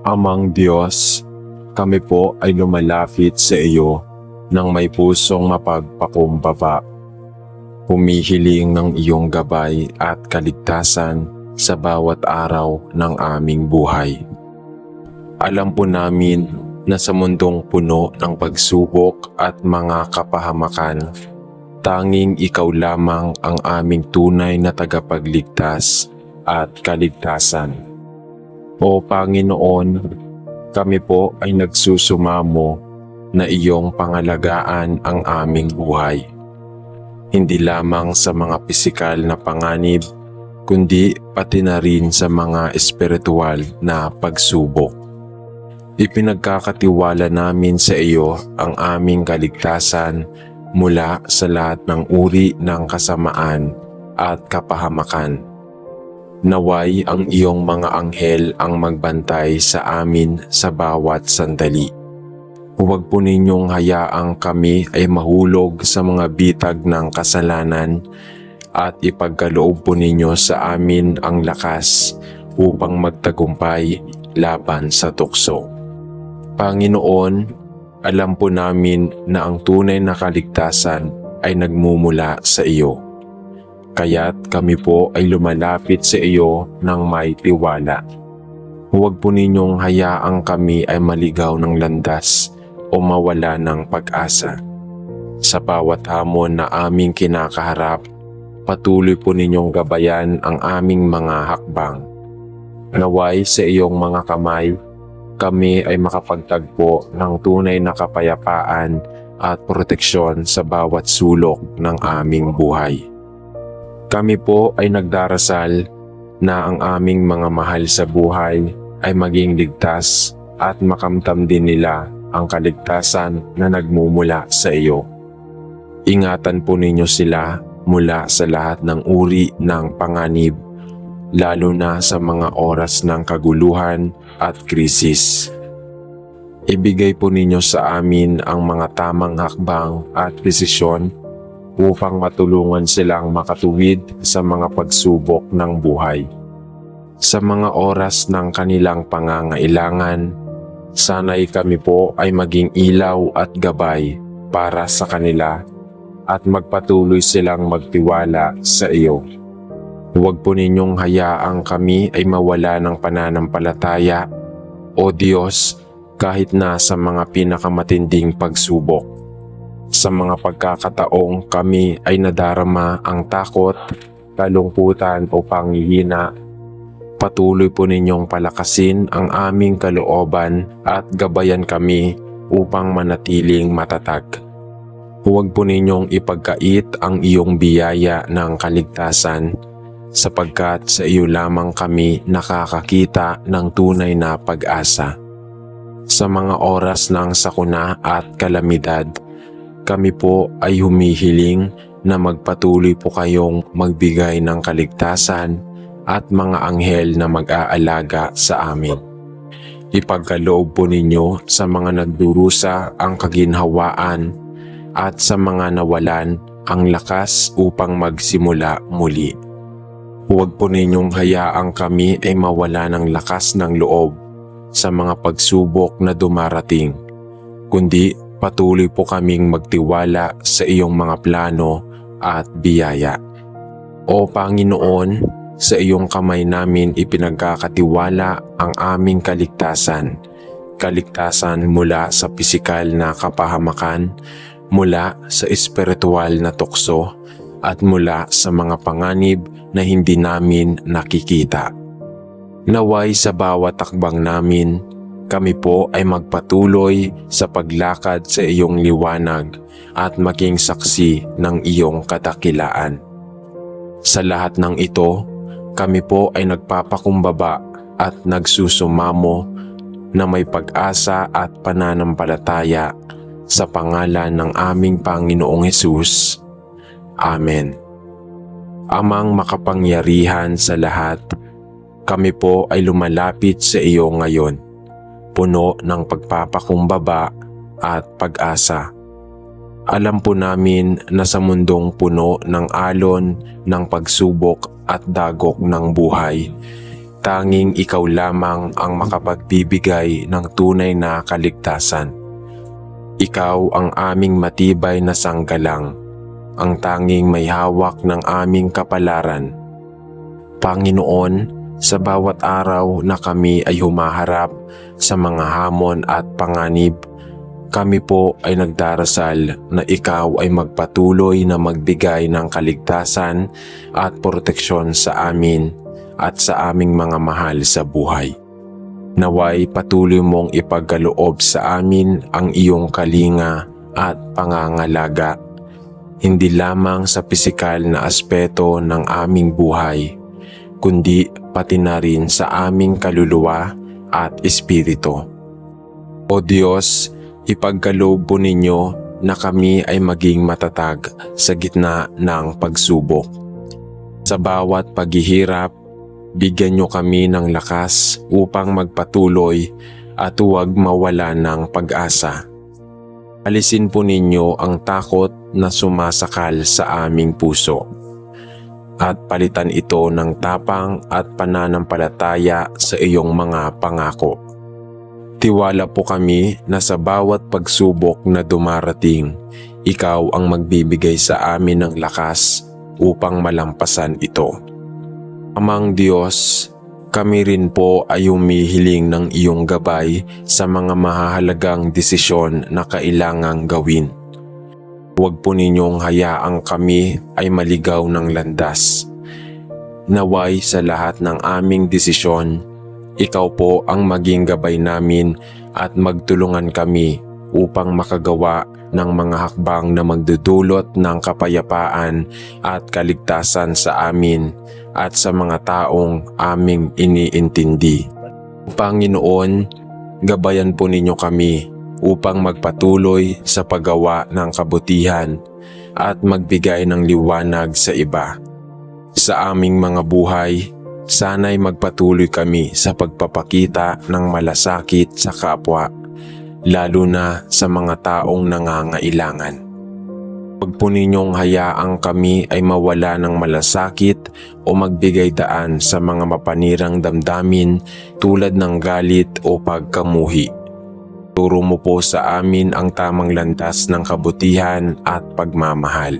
Amang Diyos, kami po ay lumalapit sa iyo ng may pusong mapagpakumbaba. Humihiling ng iyong gabay at kaligtasan sa bawat araw ng aming buhay. Alam po namin na sa mundong puno ng pagsubok at mga kapahamakan, tanging ikaw lamang ang aming tunay na tagapagligtas at kaligtasan. O Panginoon, kami po ay nagsusumamo na iyong pangalagaan ang aming buhay. Hindi lamang sa mga pisikal na panganib, kundi pati na rin sa mga espiritual na pagsubok. Ipinagkakatiwala namin sa iyo ang aming kaligtasan mula sa lahat ng uri ng kasamaan at kapahamakan. Naway ang iyong mga anghel ang magbantay sa amin sa bawat sandali. Huwag po ninyong hayaang kami ay mahulog sa mga bitag ng kasalanan at ipagkaloob po ninyo sa amin ang lakas upang magtagumpay laban sa tukso. Panginoon, alam po namin na ang tunay na kaligtasan ay nagmumula sa iyo. Kaya't kami po ay lumalapit sa iyo ng may tiwala. Huwag po ninyong hayaang kami ay maligaw ng landas o mawala ng pag-asa. Sa bawat hamon na aming kinakaharap, patuloy po ninyong gabayan ang aming mga hakbang. Naway sa iyong mga kamay, kami ay makapagtagpo ng tunay na kapayapaan at proteksyon sa bawat sulok ng aming buhay. Kami po ay nagdarasal na ang aming mga mahal sa buhay ay maging ligtas at makamtam din nila ang kaligtasan na nagmumula sa iyo. Ingatan po ninyo sila mula sa lahat ng uri ng panganib, lalo na sa mga oras ng kaguluhan at krisis. Ibigay po ninyo sa amin ang mga tamang hakbang at desisyon upang matulungan silang makatuwid sa mga pagsubok ng buhay. Sa mga oras ng kanilang pangangailangan, sana'y kami po ay maging ilaw at gabay para sa kanila at magpatuloy silang magtiwala sa iyo. Huwag po ninyong hayaang kami ay mawala ng pananampalataya, O Diyos, kahit na sa mga pinakamatinding pagsubok. Sa mga pagkakataong kami ay nadarama ang takot, kalungkutan o panghihina, patuloy po ninyong palakasin ang aming kalooban at gabayan kami upang manatiling matatag. Huwag po ninyong ipagkait ang iyong biyaya ng kaligtasan sapagkat sa iyo lamang kami nakakakita ng tunay na pag-asa. Sa mga oras ng sakuna at kalamidad, kami po ay humihiling na magpatuloy po kayong magbigay ng kaligtasan at mga anghel na mag-aalaga sa amin. Ipagkaloob po ninyo sa mga nagdurusa ang kaginhawaan at sa mga nawalan ang lakas upang magsimula muli. Huwag po ninyong hayaang kami ay mawala ng lakas ng loob sa mga pagsubok na dumarating, kundi patuloy po kaming magtiwala sa iyong mga plano at biyaya. O Panginoon, sa iyong kamay namin ipinagkakatiwala ang aming kaligtasan. Kaligtasan mula sa pisikal na kapahamakan, mula sa espiritual na tukso, at mula sa mga panganib na hindi namin nakikita. Naway sa bawat takbang namin, kami po ay magpatuloy sa paglakad sa iyong liwanag at maging saksi ng iyong kadakilaan. Sa lahat ng ito, kami po ay nagpapakumbaba at nagsusumamo na may pag-asa at pananampalataya sa pangalan ng aming Panginoong Hesus. Amen. Amang makapangyarihan sa lahat, kami po ay lumalapit sa iyo ngayon, puno ng pagpapakumbaba at pag-asa. Alam po namin na sa mundong puno ng alon ng pagsubok at dagok ng buhay, Tanging ikaw lamang ang makapagbibigay ng tunay na kaligtasan. Ikaw ang aming matibay na sanggalang, ang tanging may hawak ng aming kapalaran. Panginoon, sa bawat araw na kami ay humaharap sa mga hamon at panganib, kami po ay nagdarasal na ikaw ay magpatuloy na magbigay ng kaligtasan at proteksyon sa amin at sa aming mga mahal sa buhay. Naway patuloy mong ipagkaloob sa amin ang iyong kalinga at pangangalaga, hindi lamang sa pisikal na aspeto ng aming buhay, kundi pati na rin sa aming kaluluwa at espiritu. O Diyos, ipagkaloob po ninyo na kami ay maging matatag sa gitna ng pagsubok. Sa bawat paghihirap, bigyan nyo kami ng lakas upang magpatuloy at huwag mawala ng pag-asa. Alisin po ninyo ang takot na sumasakal sa aming puso at palitan ito ng tapang at pananampalataya sa iyong mga pangako. Tiwala po kami na sa bawat pagsubok na dumarating, ikaw ang magbibigay sa amin ng lakas upang malampasan ito. Amang Diyos, kami rin po ay humihiling ng iyong gabay sa mga mahahalagang desisyon na kailangang gawin. Huwag po ninyong hayaang kami ay maligaw ng landas. Naway sa lahat ng aming desisyon, ikaw po ang maging gabay namin at magtulungan kami upang makagawa ng mga hakbang na magdudulot ng kapayapaan at kaligtasan sa amin at sa mga taong aming iniintindi. Panginoon, gabayan po ninyo kami upang magpatuloy sa paggawa ng kabutihan at magbigay ng liwanag sa iba. Sa aming mga buhay, sana'y magpatuloy kami sa pagpapakita ng malasakit sa kapwa, lalo na sa mga taong nangangailangan. Huwag po ninyong hayaang kami ay mawala ng malasakit o magbigay daan sa mga mapanirang damdamin tulad ng galit o pagkamuhi. Turo mo po sa amin ang tamang landas ng kabutihan at pagmamahal.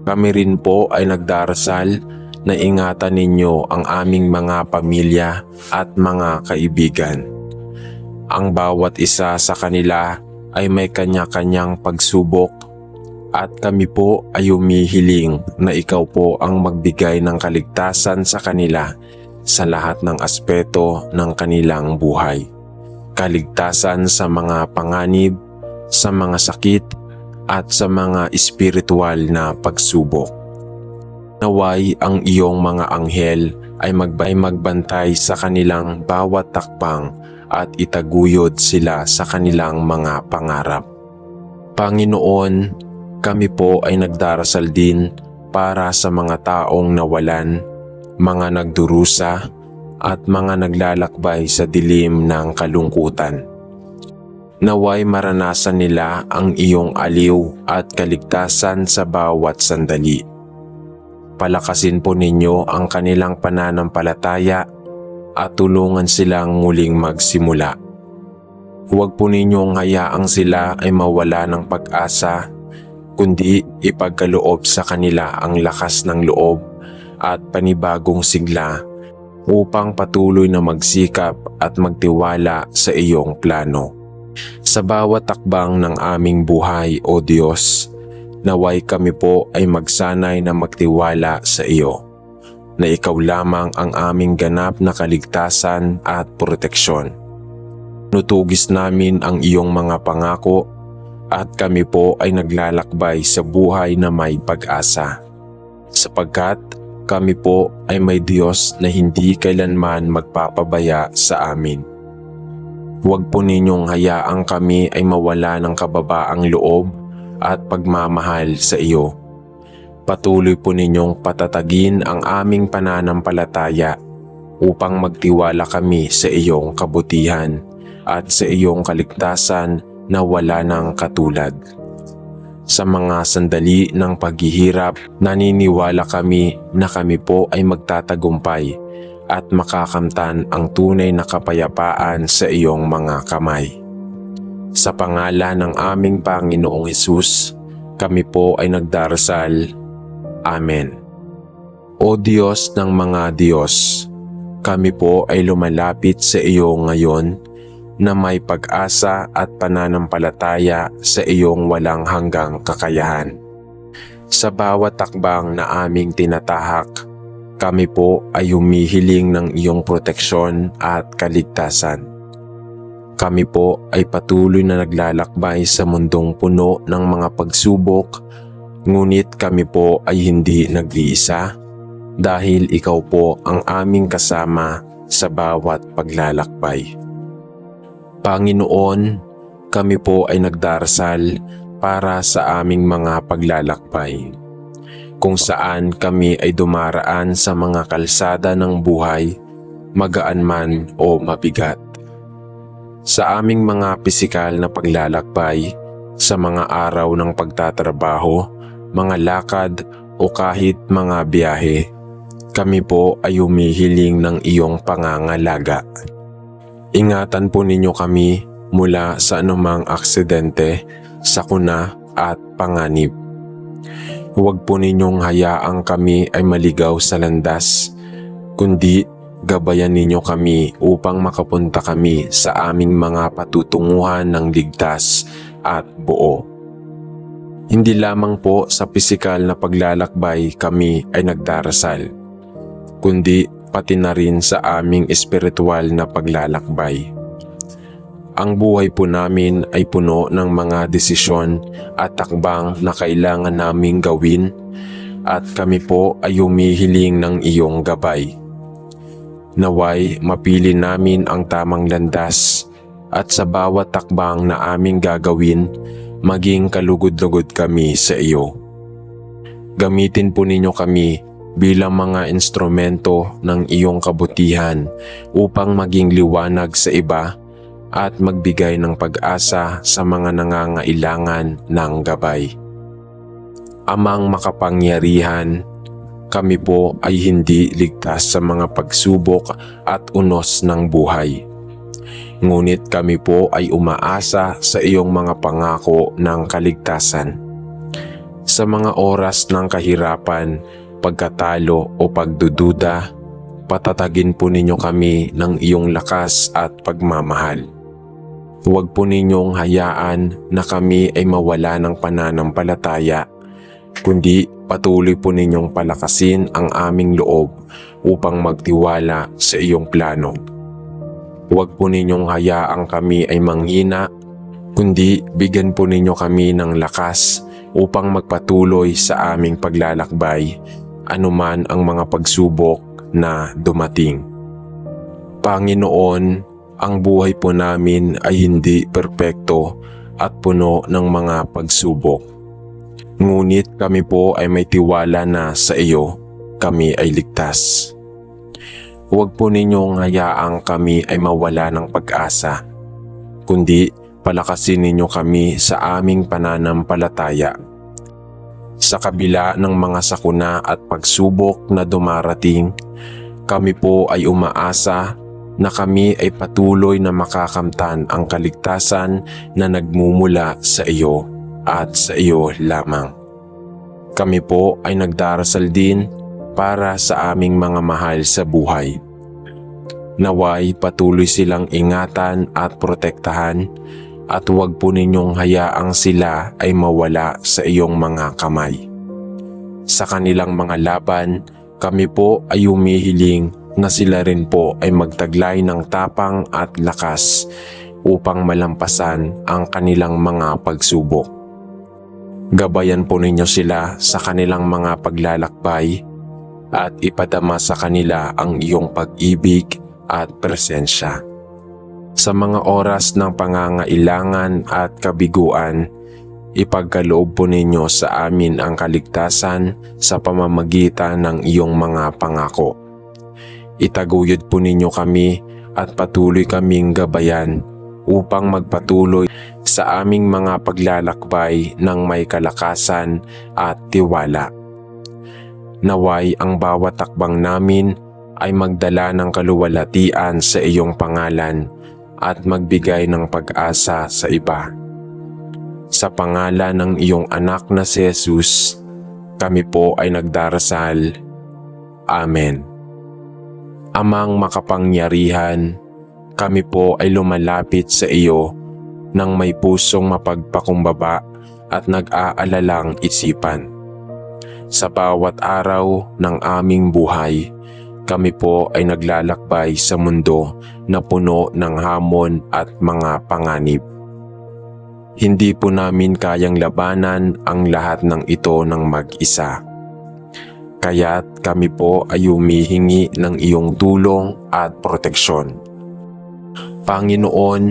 Kami rin po ay nagdarasal na ingatan ninyo ang aming mga pamilya at mga kaibigan. Ang bawat isa sa kanila ay may kanya-kanyang pagsubok at kami po ay humihiling na ikaw po ang magbigay ng kaligtasan sa kanila sa lahat ng aspeto ng kanilang buhay. Kaligtasan sa mga panganib, sa mga sakit, at sa mga espiritual na pagsubok. Naway ang iyong mga anghel ay magbantay sa kanilang bawat takbang at itaguyod sila sa kanilang mga pangarap. Panginoon, kami po ay nagdarasal din para sa mga taong nawalan, mga nagdurusa, at mga naglalakbay sa dilim ng kalungkutan. Naway maranasan nila ang iyong aliw at kaligtasan sa bawat sandali. Palakasin po ninyo ang kanilang pananampalataya at tulungan silang muling magsimula. Huwag po ninyong hayaang sila ay mawala ng pag-asa, kundi ipagkaloob sa kanila ang lakas ng loob at panibagong sigla upang patuloy na magsikap at magtiwala sa iyong plano. Sa bawat takbang ng aming buhay, O Diyos, naway kami po ay magsanay na magtiwala sa iyo, na ikaw lamang ang aming ganap na kaligtasan at proteksyon. Nutugis namin ang iyong mga pangako at kami po ay naglalakbay sa buhay na may pag-asa, sapagkat kami po ay may Diyos na hindi kailanman magpapabaya sa amin. Huwag po ninyong hayaang kami ay mawala ng kababaang loob at pagmamahal sa iyo. Patuloy po ninyong patatagin ang aming pananampalataya upang magtiwala kami sa iyong kabutihan at sa iyong kaligtasan na wala ng katulad. Sa mga sandali ng paghihirap, naniniwala kami na kami po ay magtatagumpay at makakamtan ang tunay na kapayapaan sa iyong mga kamay. Sa pangalan ng aming Panginoong Hesus, kami po ay nagdarasal. Amen. O Diyos ng mga Diyos, kami po ay lumalapit sa iyo ngayon na may pag-asa at pananampalataya sa iyong walang hanggang kakayahan. Sa bawat takbang na aming tinatahak, kami po ay humihiling ng iyong proteksyon at kaligtasan. Kami po ay patuloy na naglalakbay sa mundong puno ng mga pagsubok, ngunit kami po ay hindi nag-iisa dahil ikaw po ang aming kasama sa bawat paglalakbay. Panginoon, kami po ay nagdarasal para sa aming mga paglalakbay, kung saan kami ay dumaraan sa mga kalsada ng buhay, magaan man o mabigat. Sa aming mga pisikal na paglalakbay, sa mga araw ng pagtatrabaho, mga lakad o kahit mga biyahe, kami po ay humihiling ng iyong pangangalaga. Ingatan po ninyo kami mula sa anumang aksidente, sakuna at panganib. Huwag po ninyong hayaang kami ay maligaw sa landas, kundi gabayan ninyo kami upang makapunta kami sa aming mga patutunguhan ng ligtas at buo. Hindi lamang po sa pisikal na paglalakbay kami ay nagdarasal, kundi pati na rin sa aming espiritual na paglalakbay. Ang buhay po namin ay puno ng mga desisyon at takbang na kailangan naming gawin at kami po ay humihiling ng iyong gabay. Naway mapili namin ang tamang landas at sa bawat takbang na aming gagawin, maging kalugod-lugod kami sa iyo. Gamitin po ninyo kami bilang mga instrumento ng iyong kabutihan upang maging liwanag sa iba at magbigay ng pag-asa sa mga nangangailangan ng gabay. Amang makapangyarihan, kami po ay hindi ligtas sa mga pagsubok at unos ng buhay. Ngunit kami po ay umaasa sa iyong mga pangako ng kaligtasan. Sa mga oras ng kahirapan, pagkatalo o pagdududa, patatagin po ninyo kami ng iyong lakas at pagmamahal. Huwag po ninyong hayaan na kami ay mawala ng pananampalataya, kundi patuloy po ninyong palakasin ang aming loob upang magtiwala sa iyong plano. Huwag po ninyong hayaang kami ay manghina, kundi bigyan po ninyo kami ng lakas upang magpatuloy sa aming paglalakbay, anuman ang mga pagsubok na dumating. Panginoon, ang buhay po namin ay hindi perpekto at puno ng mga pagsubok. Ngunit kami po ay may tiwala na sa iyo kami ay ligtas. Huwag po ninyong hayaang kami ay mawala ng pag-asa, kundi palakasin ninyo kami sa aming pananampalataya. Sa kabila ng mga sakuna at pagsubok na dumarating, kami po ay umaasa na kami ay patuloy na makakamtan ang kaligtasan na nagmumula sa iyo at sa iyo lamang. Kami po ay nagdarasal din para sa aming mga mahal sa buhay. Naway patuloy silang ingatan at protektahan at huwag po ninyong hayaang sila ay mawala sa iyong mga kamay. Sa kanilang mga laban, kami po ay humihiling na sila rin po ay magtaglay ng tapang at lakas upang malampasan ang kanilang mga pagsubok. Gabayan po ninyo sila sa kanilang mga paglalakbay at ipadama sa kanila ang iyong pag-ibig at presensya. Sa mga oras ng pangangailangan at kabiguan, ipagkaloob po ninyo sa amin ang kaligtasan sa pamamagitan ng iyong mga pangako. Itaguyod po ninyo kami at patuloy kaming gabayan upang magpatuloy sa aming mga paglalakbay ng may kalakasan at tiwala. Naway ang bawat takbang namin ay magdala ng kaluwalhatian sa iyong pangalan at magbigay ng pag-asa sa iba. Sa pangalan ng iyong anak na si Jesus, kami po ay nagdarasal. Amen. Amang makapangyarihan, kami po ay lumalapit sa iyo ng may pusong mapagpakumbaba at nag-aalalang isipan. Sa bawat araw ng aming buhay, kami po ay naglalakbay sa mundo na puno ng hamon at mga panganib. Hindi po namin kayang labanan ang lahat ng ito ng mag-isa. Kaya't kami po ay humihingi ng iyong tulong at proteksyon. Panginoon,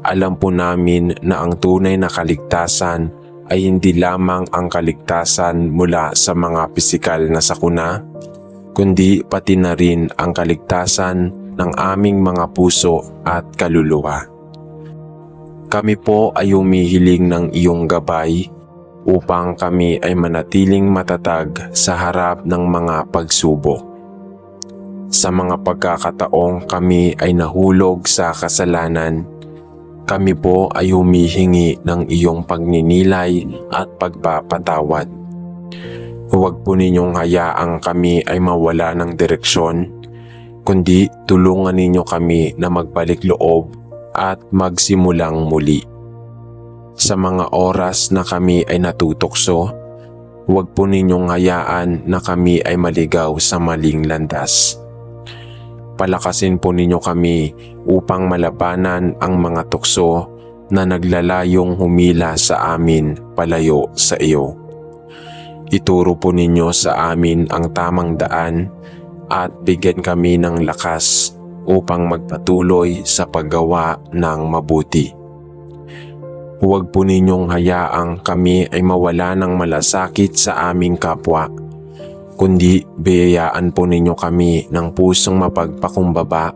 alam po namin na ang tunay na kaligtasan ay hindi lamang ang kaligtasan mula sa mga pisikal na sakuna, kundi pati na rin ang kaligtasan ng aming mga puso at kaluluwa. Kami po ay humihiling ng iyong gabay upang kami ay manatiling matatag sa harap ng mga pagsubok. Sa mga pagkakataong kami ay nahulog sa kasalanan, kami po ay humihingi ng iyong pagninilay at pagpapatawad. Huwag po ninyong hayaang kami ay mawala ng direksyon, kundi tulungan ninyo kami na magbalik loob at magsimulang muli. Sa mga oras na kami ay natutokso, huwag po ninyong hayaan na kami ay maligaw sa maling landas. Palakasin po ninyo kami upang malabanan ang mga tukso na naglalayong humila sa amin palayo sa iyo. Ituro po ninyo sa amin ang tamang daan at bigyan kami ng lakas upang magpatuloy sa paggawa ng mabuti. Huwag po ninyong hayaang kami ay mawala ng malasakit sa aming kapwa, kundi biyayaan po ninyo kami ng pusong mapagpakumbaba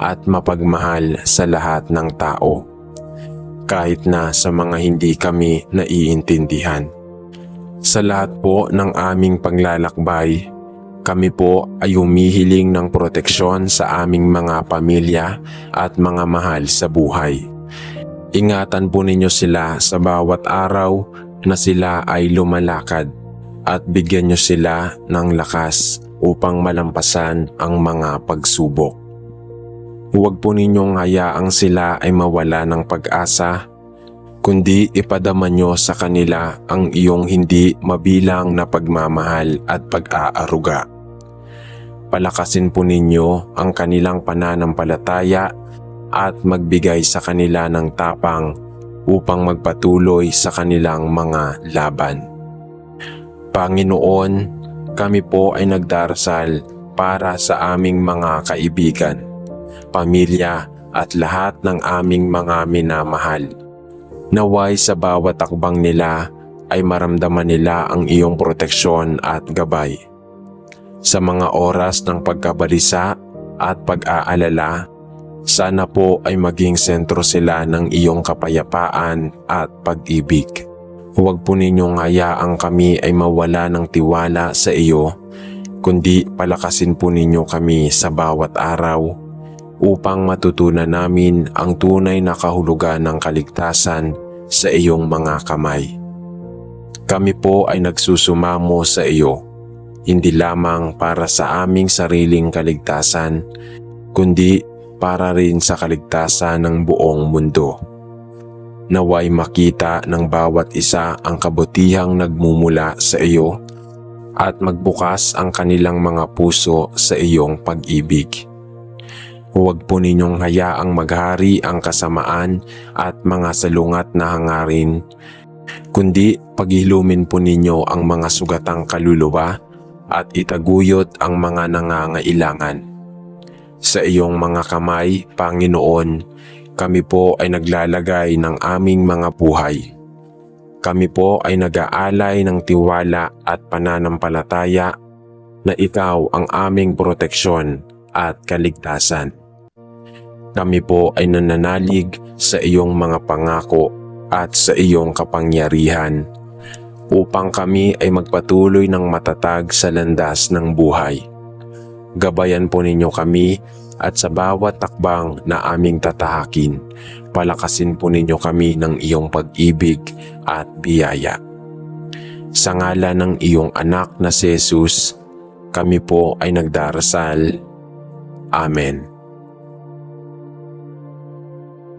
at mapagmahal sa lahat ng tao, kahit na sa mga hindi kami naiintindihan. Sa lahat po ng aming paglalakbay, kami po ay humihiling ng proteksyon sa aming mga pamilya at mga mahal sa buhay. Ingatan po ninyo sila sa bawat araw na sila ay lumalakad at bigyan nyo sila ng lakas upang malampasan ang mga pagsubok. Huwag po ninyong hayaang sila ay mawala ng pag-asa, kundi ipadama nyo sa kanila ang iyong hindi mabilang na pagmamahal at pag-aaruga. Palakasin po ninyo ang kanilang pananampalataya at magbigay sa kanila ng tapang upang magpatuloy sa kanilang mga laban. Panginoon, kami po ay nagdarasal para sa aming mga kaibigan, pamilya at lahat ng aming mga minamahal. Naway sa bawat akbang nila ay maramdaman nila ang iyong proteksyon at gabay. Sa mga oras ng pagkabalisa at pag-aalala, sana po ay maging sentro sila ng iyong kapayapaan at pag-ibig. Huwag po ninyong hayaang kami ay mawala ng tiwala sa iyo, kundi palakasin po ninyo kami sa bawat araw upang matutunan namin ang tunay na kahulugan ng kaligtasan sa iyong mga kamay. Kami po ay nagsusumamo sa iyo, hindi lamang para sa aming sariling kaligtasan, kundi para rin sa kaligtasan ng buong mundo. Naway makita ng bawat isa ang kabutihang nagmumula sa iyo at magbukas ang kanilang mga puso sa iyong pag-ibig. Huwag po ninyong hayaang maghari ang kasamaan at mga salungat na hangarin, kundi paghilumin po ninyo ang mga sugatang kaluluwa at itaguyod ang mga nangangailangan. Sa iyong mga kamay, Panginoon, kami po ay naglalagay ng aming mga buhay. Kami po ay nag-aalay ng tiwala at pananampalataya na ikaw ang aming proteksyon at kaligtasan. Kami po ay nananalig sa iyong mga pangako at sa iyong kapangyarihan upang kami ay magpatuloy ng matatag sa landas ng buhay. Gabayan po ninyo kami at sa bawat takbang na aming tatahakin, palakasin po ninyo kami ng iyong pag-ibig at biyaya. Sa ngalan ng iyong anak na si Jesus, kami po ay nagdarasal. Amen.